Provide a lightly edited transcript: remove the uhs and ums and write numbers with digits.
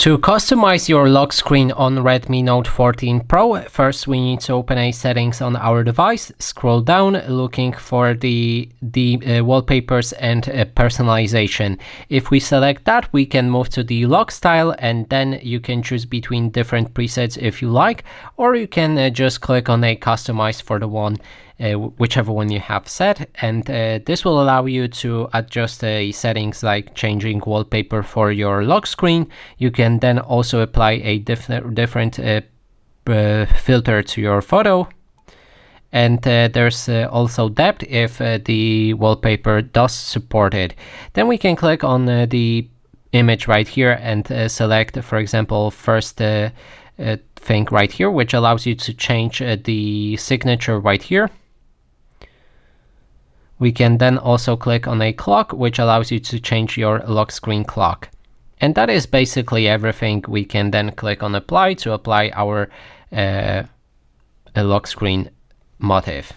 To customize your lock screen on Redmi Note 14 Pro, first we need to open a settings on our device, scroll down looking for the wallpapers and personalization. If we select that, we can move to the lock style, and then you can choose between different presets if you like, or you can just click on a customize for the one whichever one you have set, and this will allow you to adjust settings like changing wallpaper for your lock screen. You can then also apply a different filter to your photo, and there's also depth if the wallpaper does support it. Then we can click on the image right here and select, for example, first thing right here, which allows you to change the signature right here. We can then also click on a clock, which allows you to change your lock screen clock. And that is basically everything. We can then click on apply to apply our lock screen motif.